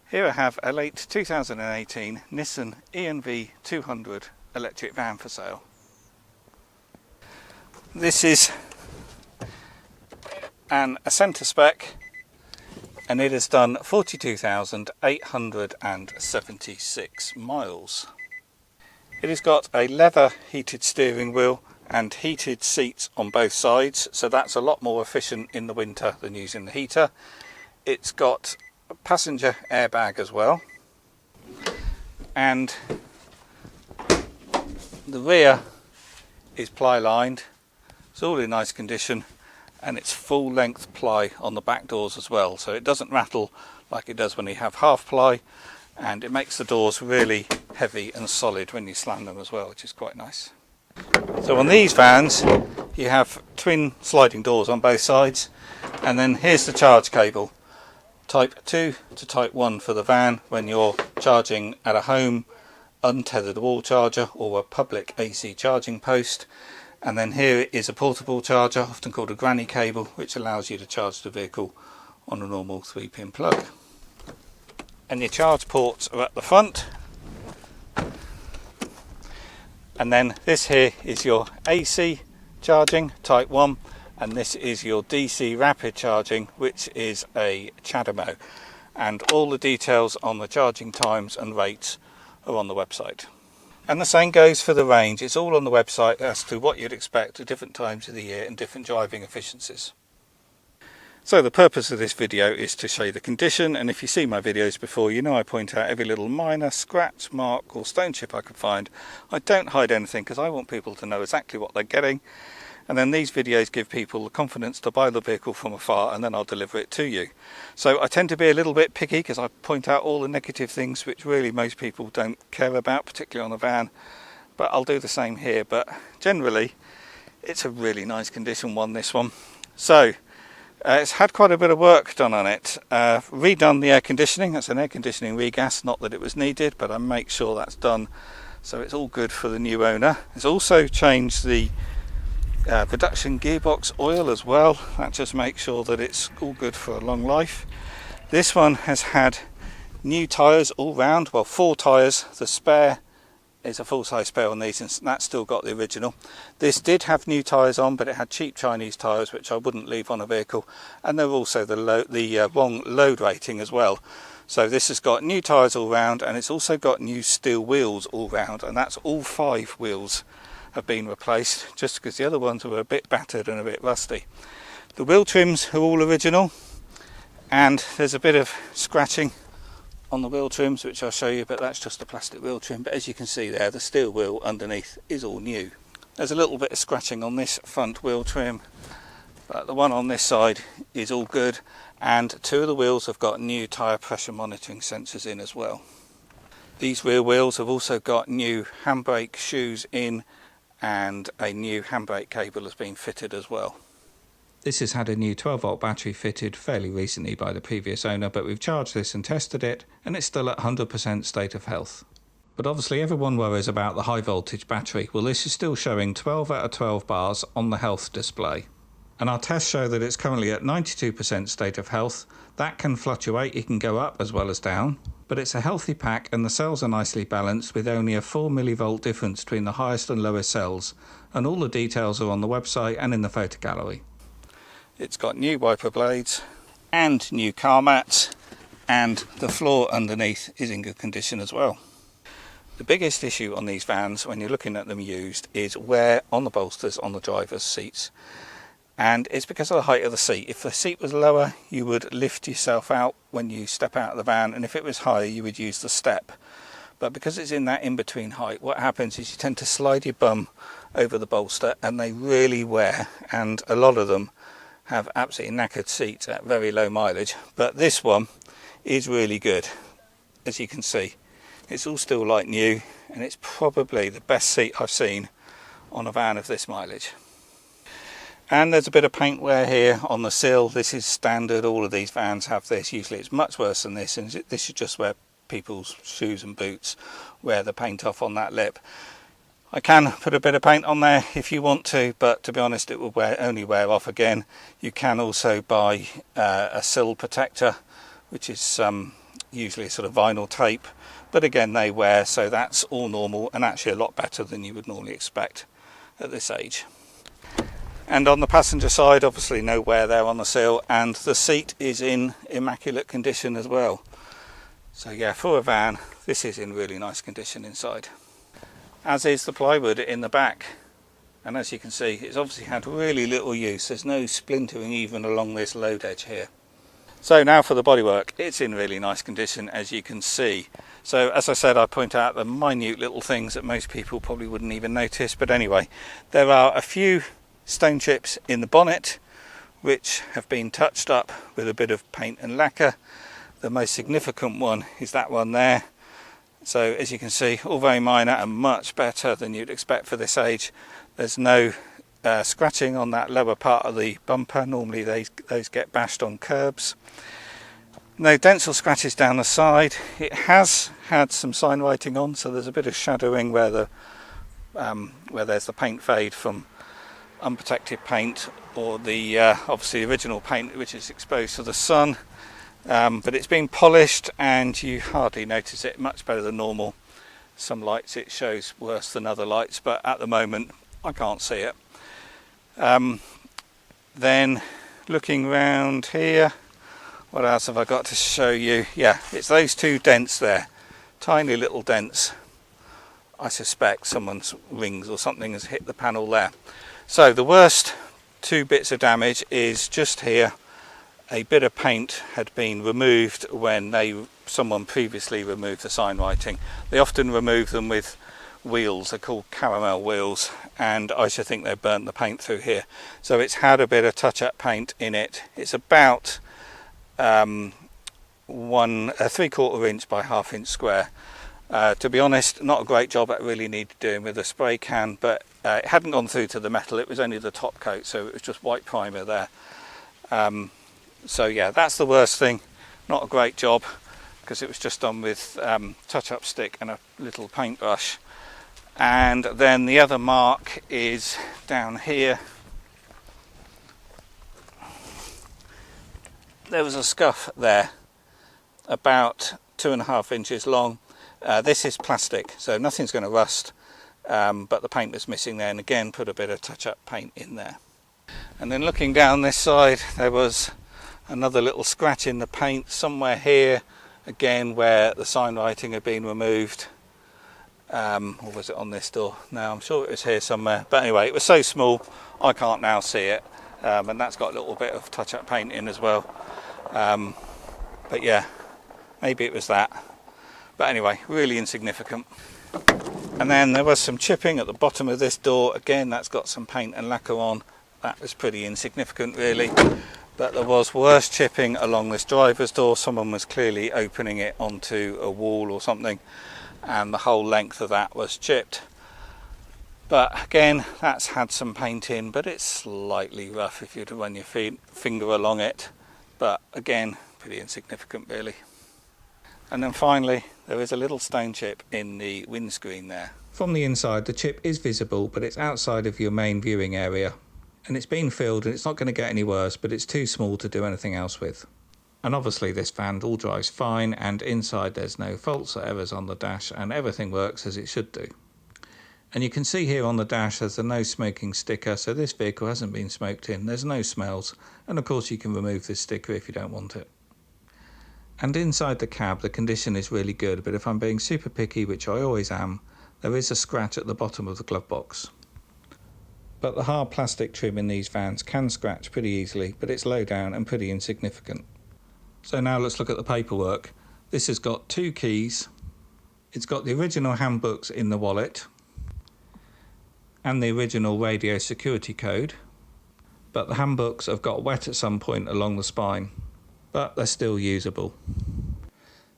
Here I have a late 2018 Nissan E-NV200 electric van for sale. This is a centre spec and it has done 42,876 miles. It has got a leather heated steering wheel and heated seats on both sides, so that's a lot more efficient in the winter than using the heater. It's got a passenger airbag as well, and the rear is ply lined. It's all in nice condition, and it's full length ply on the back doors as well, so it doesn't rattle like it does when you have half ply, and it makes the doors really heavy and solid when you slam them as well, which is quite nice. So on these vans you have twin sliding doors on both sides, and then here's the charge cable, type 2 to type 1 for the van when you're charging at a home untethered wall charger or a public AC charging post. And then here is a portable charger, often called a granny cable, which allows you to charge the vehicle on a normal 3-pin plug. And your charge ports are at the front. And then this here is your AC charging, type 1, and this is your DC rapid charging, which is a CHAdeMO. And all the details on the charging times and rates are on the website. And the same goes for the range. It's all on the website as to what you'd expect at different times of the year and different driving efficiencies. So the purpose of this video is to show you the condition, and if you see my videos before, you know I point out every little minor scratch, mark or stone chip I can find. I don't hide anything because I want people to know exactly what they're getting, and then these videos give people the confidence to buy the vehicle from afar, and then I'll deliver it to you. So I tend to be a little bit picky because I point out all the negative things which really most people don't care about, particularly on a van, but I'll do the same here. But generally it's a really nice condition one, this one. So it's had quite a bit of work done on it. Redone the air conditioning. That's an air conditioning regas, not that it was needed, but I make sure that's done so it's all good for the new owner. It's also changed the production gearbox oil as well. That just makes sure that it's all good for a long life. This one has had new tyres all round, well, 4 tyres. The spare is a full-size spare on these, and that's still got the original. This did have new tyres on, but it had cheap Chinese tyres which I wouldn't leave on a vehicle, and they're also the wrong load rating as well. So this has got new tyres all round, and it's also got new steel wheels all round, and that's all 5 wheels have been replaced, just because the other ones were a bit battered and a bit rusty. The wheel trims are all original, and there's a bit of scratching on the wheel trims which I'll show you, but that's just a plastic wheel trim. But as you can see there, the steel wheel underneath is all new. There's a little bit of scratching on this front wheel trim, but the one on this side is all good, and 2 of the wheels have got new tyre pressure monitoring sensors in as well. These rear wheels have also got new handbrake shoes in, and a new handbrake cable has been fitted as well. This has had a new 12-volt battery fitted fairly recently by the previous owner, but we've charged this and tested it, and it's still at 100% state of health. But obviously everyone worries about the high voltage battery. Well, this is still showing 12 out of 12 bars on the health display. And our tests show that it's currently at 92% state of health. That can fluctuate, it can go up as well as down. But it's a healthy pack, and the cells are nicely balanced with only a 4 millivolt difference between the highest and lowest cells, and all the details are on the website and in the photo gallery. It's got new wiper blades and new car mats, and the floor underneath is in good condition as well. The biggest issue on these vans when you're looking at them used is wear on the bolsters on the driver's seats. And it's because of the height of the seat. If the seat was lower, you would lift yourself out when you step out of the van, and if it was higher, you would use the step. But because it's in that in-between height, what happens is you tend to slide your bum over the bolster, and they really wear, and a lot of them have absolutely knackered seats at very low mileage. But this one is really good. As you can see, it's all still like new, and it's probably the best seat I've seen on a van of this mileage. And there's a bit of paint wear here on the sill. This is standard, all of these vans have this. Usually it's much worse than this, and this is just where people's shoes and boots wear the paint off on that lip. I can put a bit of paint on there if you want to, but to be honest it will only wear off again. You can also buy a sill protector, which is usually a sort of vinyl tape, but again they wear, so that's all normal and actually a lot better than you would normally expect at this age. And on the passenger side, obviously no wear there on the sill, and the seat is in immaculate condition as well. So yeah, for a van, this is in really nice condition inside. As is the plywood in the back. And as you can see, it's obviously had really little use. There's no splintering even along this load edge here. So now for the bodywork. It's in really nice condition, as you can see. So as I said, I point out the minute little things that most people probably wouldn't even notice. But anyway, there are a few stone chips in the bonnet which have been touched up with a bit of paint and lacquer. The most significant one is that one there. So as you can see, all very minor and much better than you'd expect for this age. There's no scratching on that lower part of the bumper. Normally those get bashed on curbs. No dental scratches down the side. It has had some sign writing on, so there's a bit of shadowing where there's the paint fade from unprotected paint, or the obviously original paint which is exposed to the sun. But it's been polished and you hardly notice it, much better than normal. Some lights it shows worse than other lights, but at the moment I can't see it. Then looking round here, what else have I got to show you? Yeah, it's those two dents there, tiny little dents. I suspect someone's rings or something has hit the panel there. So the worst two bits of damage is just here. A bit of paint had been removed when someone previously removed the sign writing. They often remove them with wheels, they're called caramel wheels, and I should think they've burnt the paint through here. So it's had a bit of touch-up paint in it. It's about 3/4 inch by 1/2 inch square. To be honest, not a great job it really needed doing with a spray can, but it hadn't gone through to the metal, it was only the top coat, so it was just white primer there. So yeah, that's the worst thing. Not a great job, because it was just done with touch-up stick and a little paintbrush. And then the other mark is down here. There was a scuff there, about 2.5 inches long. This is plastic, so nothing's going to rust, but the paint was missing there, and again put a bit of touch-up paint in there. And then looking down this side, there was another little scratch in the paint somewhere here, again where the sign writing had been removed. Or was it on this door? No, I'm sure it was here somewhere, but anyway, it was so small I can't now see it, and that's got a little bit of touch-up paint in as well. But yeah, maybe it was that, but anyway, really insignificant. And then there was some chipping at the bottom of this door. Again, that's got some paint and lacquer on. That was pretty insignificant really, but there was worse chipping along this driver's door. Someone was clearly opening it onto a wall or something, and the whole length of that was chipped. But again, that's had some paint in, but it's slightly rough if you were to run your finger along it. But again, pretty insignificant really. And then finally, there is a little stone chip in the windscreen there. From the inside, the chip is visible, but it's outside of your main viewing area. And it's been filled, and it's not going to get any worse, but it's too small to do anything else with. And obviously this van all drives fine, and inside there's no faults or errors on the dash, and everything works as it should do. And you can see here on the dash there's a no smoking sticker, so this vehicle hasn't been smoked in, there's no smells, and of course you can remove this sticker if you don't want it. And inside the cab the condition is really good, but if I'm being super picky, which I always am, there is a scratch at the bottom of the glove box. But the hard plastic trim in these vans can scratch pretty easily, but it's low down and pretty insignificant. So now let's look at the paperwork. This has got 2 keys, it's got the original handbooks in the wallet, and the original radio security code, but the handbooks have got wet at some point along the spine, but they're still usable.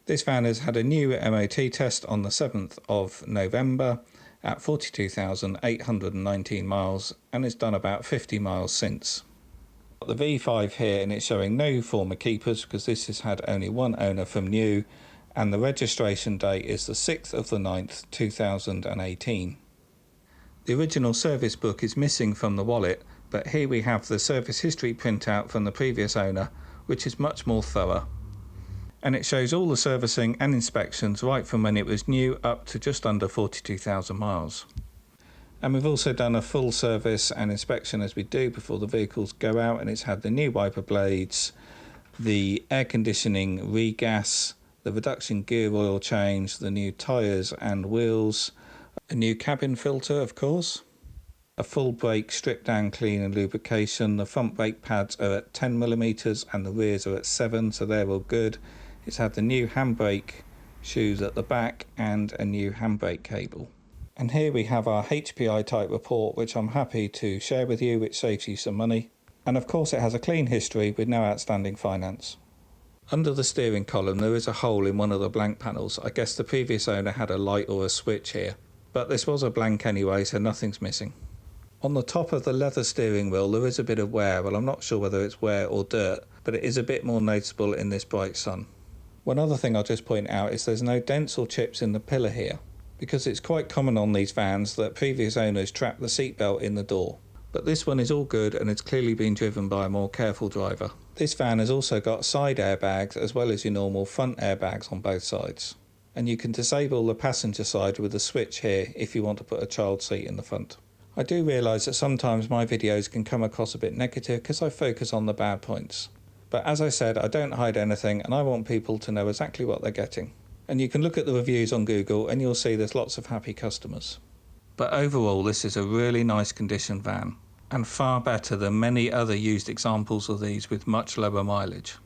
This van has had a new MOT test on the 7th of November at 42,819 miles, and it's done about 50 miles since. The V5 here, and it's showing no former keepers because this has had only one owner from new, and the registration date is the 6th of the 9th 2018. The original service book is missing from the wallet, but here we have the service history printout from the previous owner, which is much more thorough. And it shows all the servicing and inspections right from when it was new up to just under 42,000 miles. And we've also done a full service and inspection as we do before the vehicles go out, and it's had the new wiper blades, the air conditioning regas, the reduction gear oil change, the new tyres and wheels, a new cabin filter of course, a full brake strip down clean and lubrication. The front brake pads are at 10mm and the rears are at 7, so they're all good. It's had the new handbrake shoes at the back and a new handbrake cable. And here we have our HPI type report, which I'm happy to share with you, which saves you some money. And of course it has a clean history with no outstanding finance. Under the steering column there is a hole in one of the blank panels. I guess the previous owner had a light or a switch here, but this was a blank anyway, so nothing's missing. On the top of the leather steering wheel there is a bit of wear. Well, I'm not sure whether it's wear or dirt, but it is a bit more noticeable in this bright sun. One other thing I'll just point out is there's no dents or chips in the pillar here, because it's quite common on these vans that previous owners trap the seatbelt in the door. But this one is all good and it's clearly been driven by a more careful driver. This van has also got side airbags as well as your normal front airbags on both sides. And you can disable the passenger side with a switch here if you want to put a child seat in the front. I do realise that sometimes my videos can come across a bit negative because I focus on the bad points. But as I said, I don't hide anything and I want people to know exactly what they're getting. And you can look at the reviews on Google and you'll see there's lots of happy customers. But overall this is a really nice condition van, and far better than many other used examples of these with much lower mileage.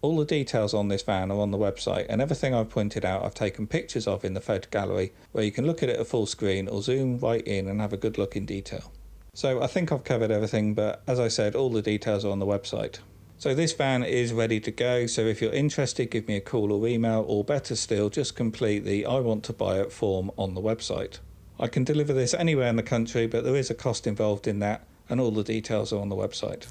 All the details on this van are on the website, and everything I've pointed out I've taken pictures of in the photo gallery, where you can look at it at full screen or zoom right in and have a good look in detail. So I think I've covered everything, but as I said, all the details are on the website. So this van is ready to go, so if you're interested give me a call or email, or better still just complete the I want to buy it form on the website. I can deliver this anywhere in the country, but there is a cost involved in that, and all the details are on the website.